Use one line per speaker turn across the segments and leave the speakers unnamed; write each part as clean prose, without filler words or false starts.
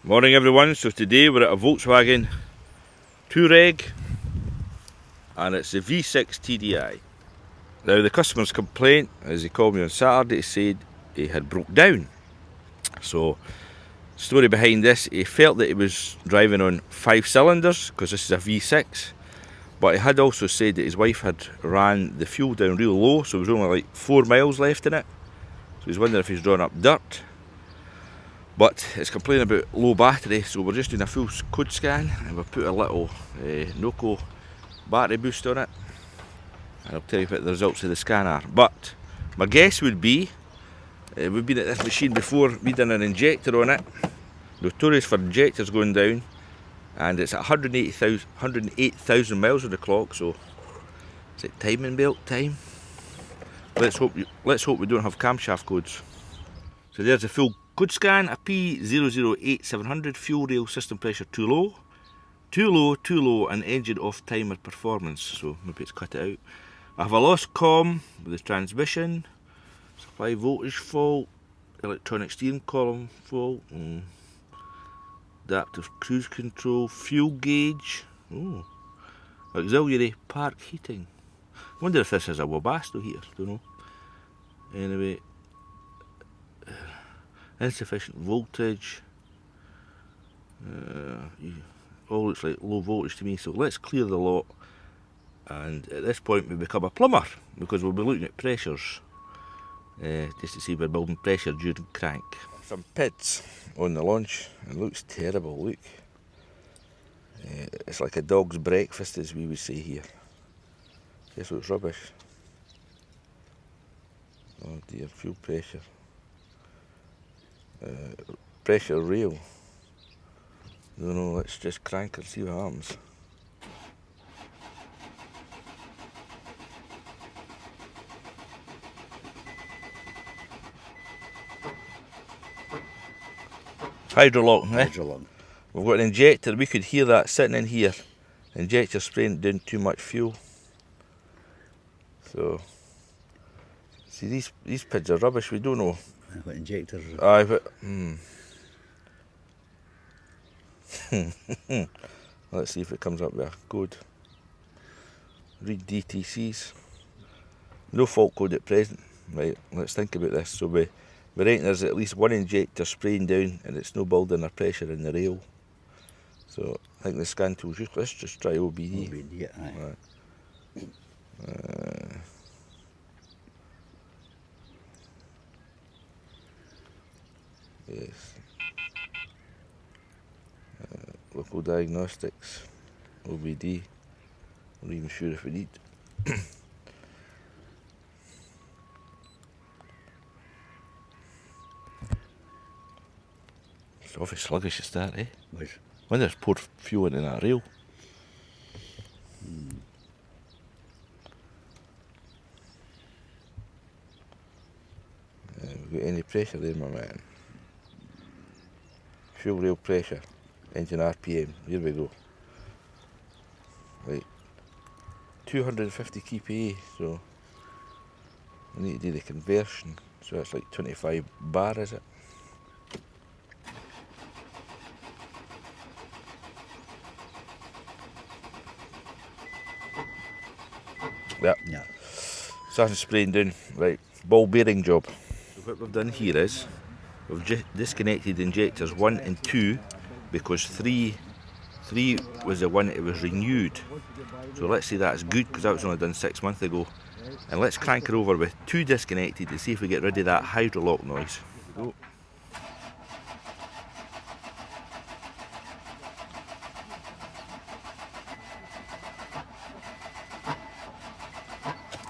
Morning everyone, so today we're at a Volkswagen Tourareg and it's the V6 TDI. Now the customer's complaint, as he called me on Saturday, said he had broke down. So, story behind this, he felt that he was driving on 5 cylinders because this is a V6, but he had also said that his wife had ran the fuel down real low, so there was only like 4 miles left in it. So he's wondering if he's drawn up dirt. But it's complaining about low battery, so we're just doing a full code scan and we'll put a little Noco battery boost on it and I'll tell you what the results of the scan are. But my guess would be, we've been at this machine before, we done an injector on it, notorious for injectors going down, and it's at 108,000 miles on the clock, so is it timing belt time? Let's hope we don't have camshaft codes. So there's a full code scan, a P008700, fuel rail system pressure too low, and engine off timer performance, so maybe it's cut it out. I have a lost comm with the transmission, supply voltage fault, electronic steering column fault, adaptive cruise control, fuel gauge, auxiliary park heating. I wonder if this is a Webasto heater, don't know. Anyway, insufficient voltage, all looks like low voltage to me, so let's clear the lot, and at this point we become a plumber because we'll be looking at pressures just to see if we're building pressure during crank. Some pits on the launch, it looks terrible, look. It's like a dog's breakfast, as we would say here. This looks rubbish. Oh dear, fuel pressure. Pressure rail. Don't know, let's just crank and see what happens. Hydrolock, eh?
Hydrolock.
We've got an injector, we could hear that sitting in here. Injector spraying down too much fuel. So, see these pids are rubbish, we don't know.
I've got injectors.
Aye, but let's see if it comes up with a code. Read DTCs. No fault code at present. Right, let's think about this. So we reckon there's at least one injector spraying down and it's no building or pressure in the rail. So I think the scan tool's just, let's just try OBD.
OBD, aye.
Right. Yes. Local diagnostics, OBD. I'm not even sure if we need. It's awfully sluggish at start, eh?
Was.
When there's poured fuel in that rail. We've got any pressure there, my man. Fuel rail pressure, engine RPM, here we go. Right, 250 kPa, so I need to do the conversion, so that's like 25 bar, is it? Yep.
Yeah.
Starting spraying down, right, ball bearing job. So what we've done here is, we've just disconnected injectors 1 and 2 because 3 was the one that was renewed. So let's say that's good because that was only done 6 months ago. And let's crank it over with 2 disconnected to see if we get rid of that hydrolock noise. Go.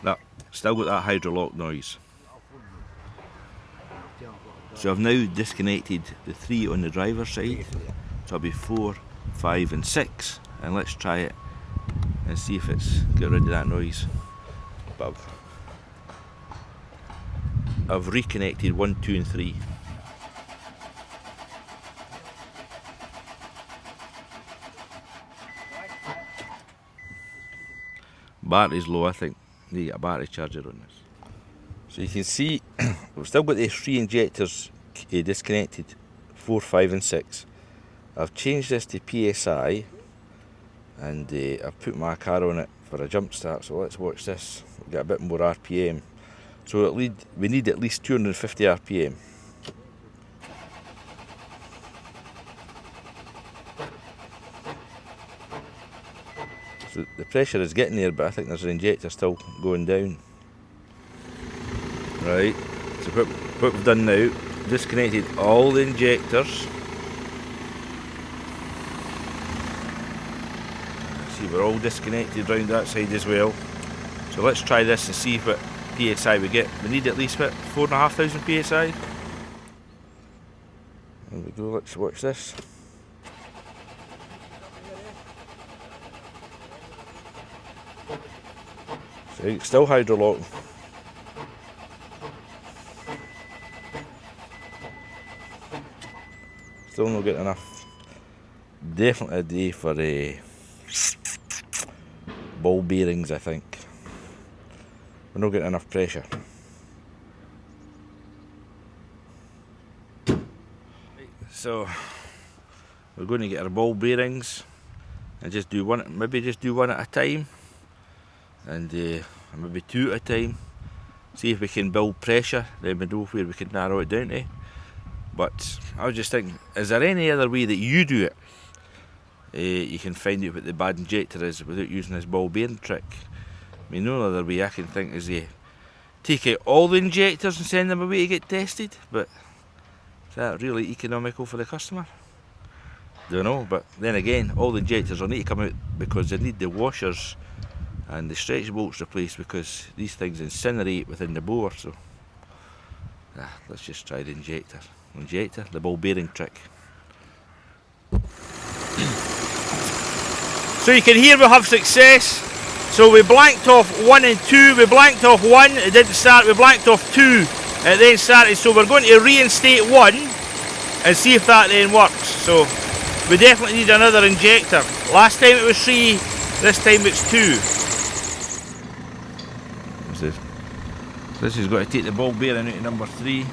No, still got that hydrolock noise. So I've now disconnected the 3 on the driver's side, so I'll be 4, 5 and 6, and let's try it and see if it's got rid of that noise. But I've reconnected 1, 2 and 3. Battery's low, I think. Need to get a battery charger on this. So you can see we've still got the 3 injectors disconnected, 4, 5 and 6. I've changed this to PSI, and I've put my car on it for a jump start. So let's watch this. We'll get a bit more RPM. So we need at least 250 RPM. So the pressure is getting there, but I think there's an injector still going down. Right, so what we've done now, disconnected all the injectors. See, we're all disconnected round that side as well. So let's try this and see what PSI we get. We need at least, what, 4,500 PSI? There we go, let's watch this. So, still hydrolock. Still not getting enough. Definitely a day for ball bearings, I think. We're not getting enough pressure. So we're going to get our ball bearings and just do one, maybe just do one at a time, and maybe two at a time. See if we can build pressure, then we know where we can narrow it down to. But I was just thinking, is there any other way that you do it? You can find out what the bad injector is without using this ball bearing trick. I mean, no other way I can think is take out all the injectors and send them away to get tested. But is that really economical for the customer? Don't know. But then again, all the injectors will need to come out because they need the washers and the stretch bolts replaced, because these things incinerate within the bore. So let's just try the injector. The ball bearing trick. So you can hear we have success. So we blanked off 1 and 2, we blanked off 1, it didn't start, we blanked off 2, it then started. So we're going to reinstate 1 and see if that then works. So we definitely need another injector. Last time it was 3, this time it's 2. This has got to take the ball bearing out to number 3.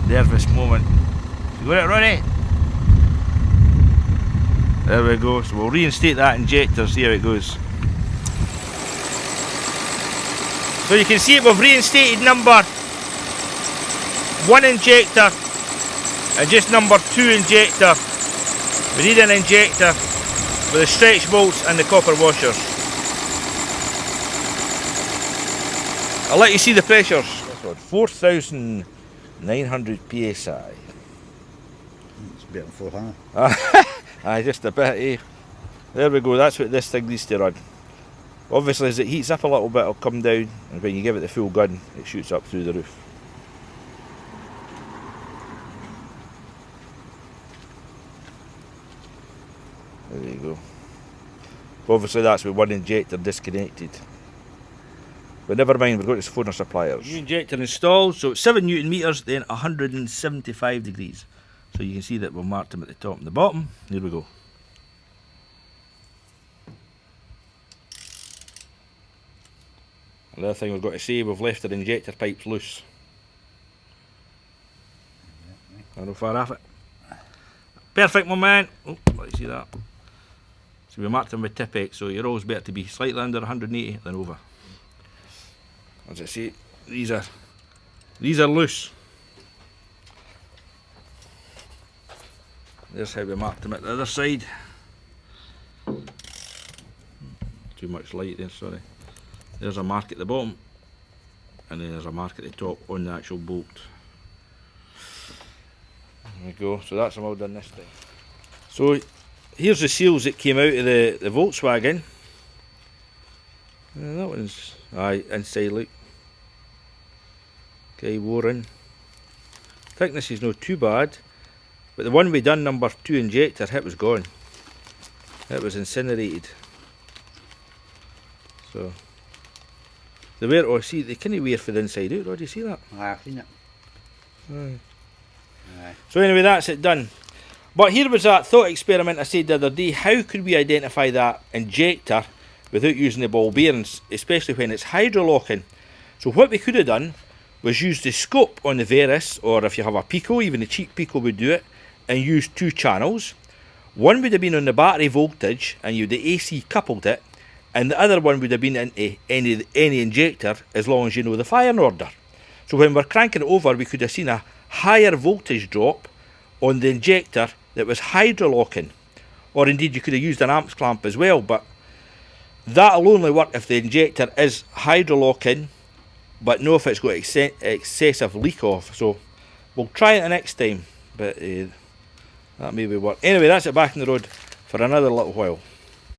Nervous moment. You got it, Ronnie? There we go. So we'll reinstate that injector, see how it goes. So you can see we've reinstated number 1 injector and just number 2 injector. We need an injector with the stretch bolts and the copper washers. I'll let you see the pressures. 4,900 PSI.
It's better than 400.
Aye, just a bit, eh? There we go, that's what this thing needs to run. Obviously, as it heats up a little bit, it'll come down, and when you give it the full gun, it shoots up through the roof. There you go. Obviously, that's with 1 injector disconnected. But never mind, we're going to phone our suppliers. New injector installed, so 7 Newton meters, then 175 degrees. So you can see that we've marked them at the top and the bottom. Here we go. Another thing we've got to say, we've left our injector pipes loose. I'm not far off it. Perfect, my man. Oh, let you see that. So we marked them with Tipex, so you're always better to be slightly under 180 than over. As I say, these are loose. There's how we marked them at the other side. Too much light there, sorry. There's a mark at the bottom, and then there's a mark at the top on the actual bolt. There we go, so that's all done this time. So here's the seals that came out of the Volkswagen. That one's, aye, inside, look. Okay, Warren. Thickness is not too bad, but the one we done, number 2 injector, it was gone. It was incinerated. So they wear, oh, see, they can't wear for the inside out. Oh, do you see that?
I've seen it.
Aye. So anyway, that's it done. But here was that thought experiment I said the other day. How could we identify that injector without using the ball bearings, especially when it's hydrolocking? So what we could have done was use the scope on the Verus, or if you have a Pico, even a cheap Pico would do it, and use 2 channels. One would have been on the battery voltage, and you'd have AC coupled it, and the other one would have been into any injector, as long as you know the firing order. So when we're cranking it over, we could have seen a higher voltage drop on the injector that was hydrolocking, or indeed you could have used an amps clamp as well, but that'll only work if the injector is hydrolocking, but know if it's got excessive leak off. So we'll try it the next time, but that maybe work. Anyway, that's it back on the road for another little while.